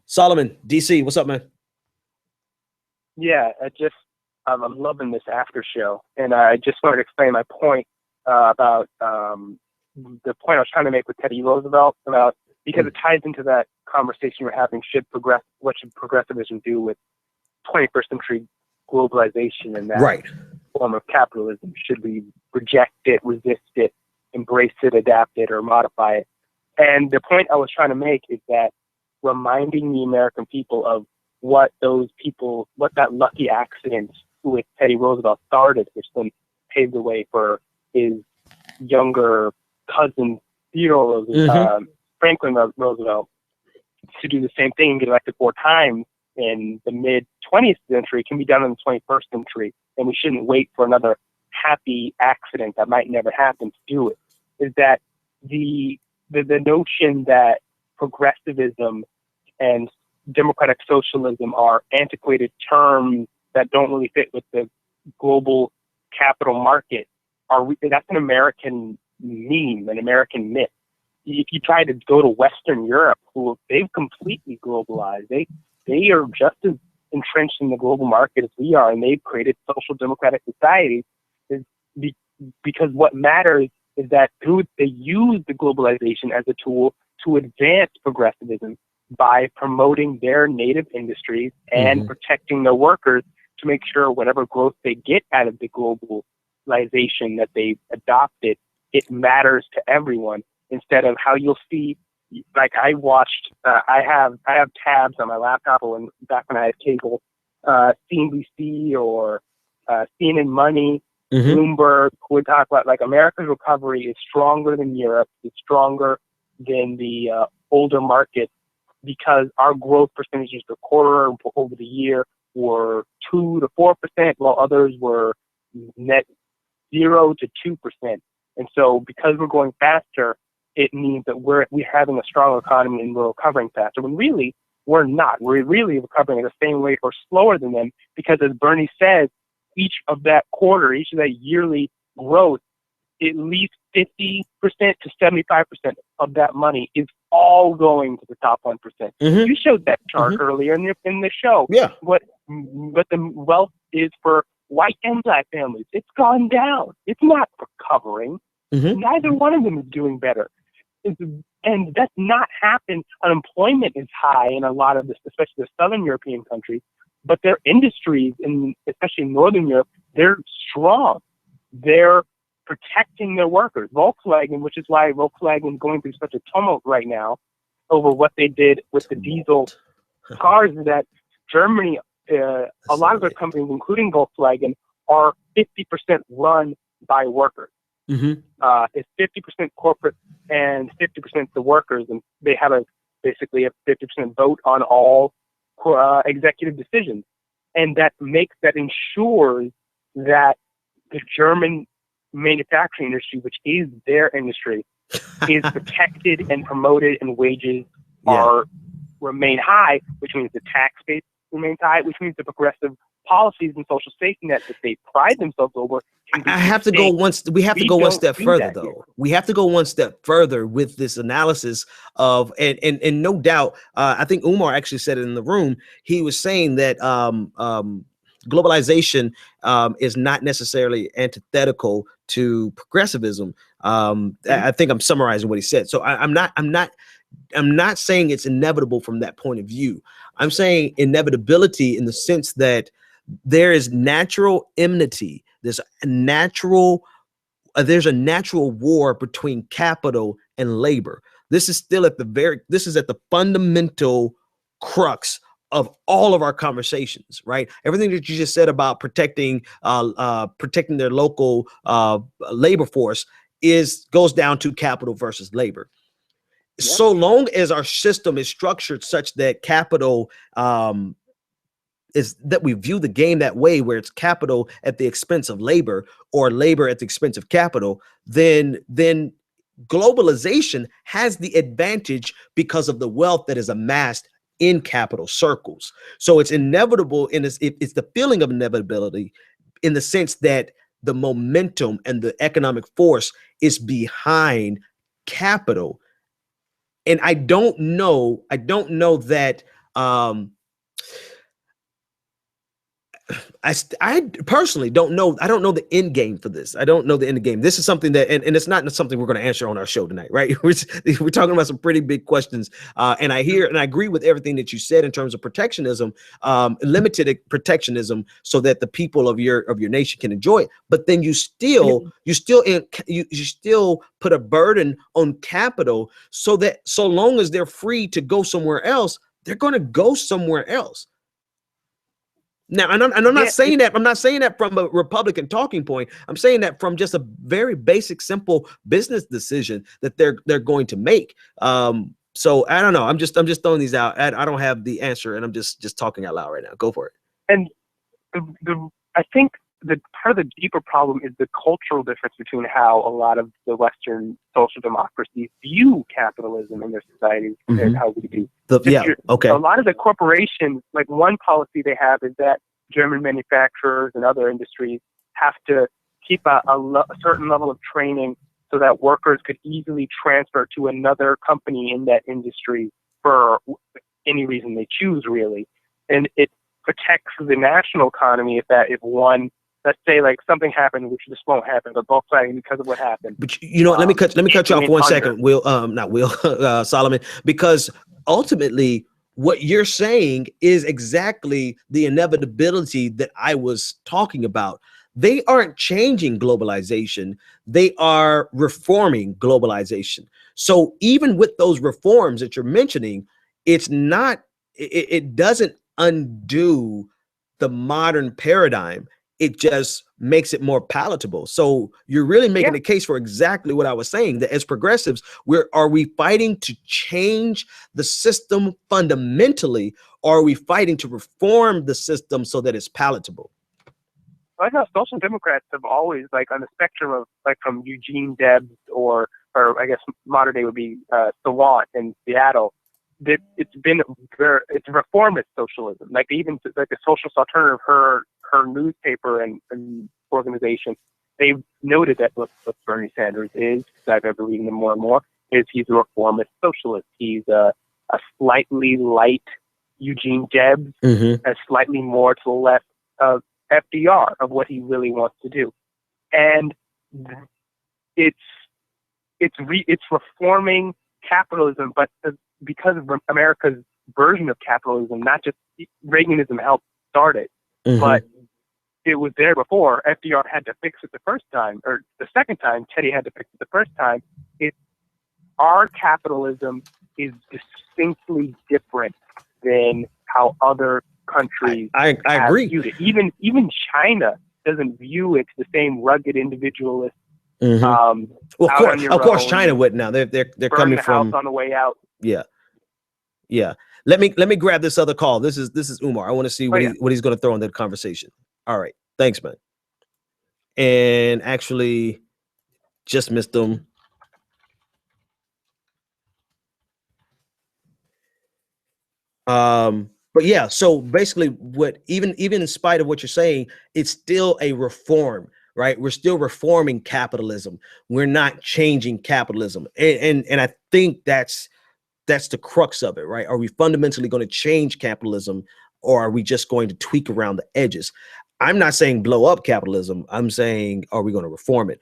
Solomon, DC, what's up, man? Yeah, I'm loving this after show, and I just wanted to explain my point about the point I was trying to make with Teddy Roosevelt about because it ties into that conversation we're having. What should progressivism do with 21st century globalization and that Right. form of capitalism? Should we reject it, resist it, embrace it, adapt it, or modify it? And the point I was trying to make is that reminding the American people of what that lucky accident with Teddy Roosevelt started, which then paved the way for his younger cousin, Theodore Roosevelt, Franklin Roosevelt, to do the same thing and get elected 4 times in the mid-20th century can be done in the 21st century, and we shouldn't wait for another happy accident that might never happen to do it. Is that the notion that progressivism and democratic socialism are antiquated terms that don't really fit with the global capital market that's an American meme, an American myth. If you try to go to Western Europe, they've completely globalized. They are just as entrenched in the global market as we are, and they've created social democratic societies. Because what matters is that they use the globalization as a tool to advance progressivism by promoting their native industries and protecting their workers to make sure whatever growth they get out of the globalization that they've adopted, it matters to everyone, instead of how you'll see, like I watched, I have tabs on my laptop, or back when I had cable, CNBC or CNN Money, Bloomberg would talk about like America's recovery is stronger than Europe, it's stronger than the older markets, because our growth percentages per quarter over the year were 2 to 4%, while others were net 0 to 2%. And so because we're going faster, it means that we're having a strong economy and we're recovering faster. When really, we're not. We're really recovering at the same rate or slower than them, because as Bernie says, each of that yearly growth, at least 50% to 75% of that money is all going to the top 1%. You showed that chart earlier in the show. Yeah. What the wealth is for white and black families. It's gone down. It's not recovering. Neither one of them is doing better. And that's not happened. Unemployment is high in a lot of this, especially the Southern European countries, but their industries, especially in Northern Europe, they're strong. They're protecting their workers. Volkswagen, which is why Volkswagen is going through such a tumult right now over what they did with the diesel cars, is that Germany, a lot of their companies, including Volkswagen, are 50% run by workers. It's 50% corporate and 50% the workers, and they have basically a 50% vote on all executive decisions, and that ensures that the German manufacturing industry, which is their industry, is protected and promoted, and wages remain high, which means the tax base remains high, which means the progressive policies and social safety net that they pride themselves over. We have to go one step further, though. Yet. We have to go one step further with this analysis of, and no doubt, I think Umar actually said it in the room. He was saying that globalization is not necessarily antithetical to progressivism. I think I'm summarizing what he said. So I'm not saying it's inevitable from that point of view. I'm saying inevitability in the sense that there is natural enmity. There's a natural war between capital and labor. This is still at the fundamental crux of all of our conversations, right? Everything that you just said about protecting their local labor force goes down to capital versus labor. Yep. So long as our system is structured such that capital is that we view the game that way, where it's capital at the expense of labor or labor at the expense of capital, then globalization has the advantage because of the wealth that is amassed in capital circles. So it's inevitable, it's the feeling of inevitability in the sense that the momentum and the economic force is behind capital. And I don't know that Um, I personally don't know. I don't know the end game for this. I don't know the end game. This is something that, and it's not something we're going to answer on our show tonight, right? We're talking about some pretty big questions. And I hear and I agree with everything that you said in terms of protectionism, limited protectionism, so that the people of your nation can enjoy it. But then you still put a burden on capital, so that so long as they're free to go somewhere else, they're going to go somewhere else. Now, and I'm not saying that. I'm not saying that from a Republican talking point. I'm saying that from just a very basic, simple business decision that they're going to make. So I don't know. I'm just throwing these out. I don't have the answer, and I'm just talking out loud right now. Go for it. And I think the part of the deeper problem is the cultural difference between how a lot of the Western social democracies view capitalism in their societies and how we do. Okay. A lot of the corporations, like one policy they have is that German manufacturers and other industries have to keep a certain level of training so that workers could easily transfer to another company in that industry for any reason they choose, really. And it protects the national economy if one, let's say, like something happened, which just won't happen, but Volkswagen, because of what happened. But you know, let me cut you off 1 second, Will. Not Will, Solomon, because ultimately what you're saying is exactly the inevitability that I was talking about. They aren't changing globalization. They are reforming globalization. So even with those reforms that you're mentioning, it's not, it doesn't undo the modern paradigm. It just makes it more palatable. So you're really making a case for exactly what I was saying, that as progressives, are we fighting to change the system fundamentally, or are we fighting to reform the system so that it's palatable? I know social democrats have always, like, on the spectrum of, like, from Eugene Debs or I guess modern day would be Sawant in Seattle, that it's reformist socialism. Like, even like the Socialist Alternative, her newspaper and organization, they've noted that what Bernie Sanders is, because I've been reading them more and more, is he's a reformist socialist. He's a slightly light Eugene Debs, a slightly more to the left of FDR, of what he really wants to do. And it's reforming capitalism, but because of America's version of capitalism, not just Reaganism helped start it, but it was there before. FDR had to fix it the first time, or the second time, Teddy had to fix it the first time. Our capitalism is distinctly different than how other countries I agree. viewed it. Even China doesn't view it the same rugged individualist. Well, of course, China would now. They're coming from house on the way out. Yeah. Let me grab this other call. This is Umar. I want to see what he's going to throw in the conversation. All right, thanks, man. And actually, just missed them. But yeah, so basically what even in spite of what you're saying, it's still a reform, right? We're still reforming capitalism. We're not changing capitalism. And I think that's the crux of it, right? Are we fundamentally going to change capitalism, or are we just going to tweak around the edges? I'm not saying blow up capitalism. I'm saying, are we going to reform it?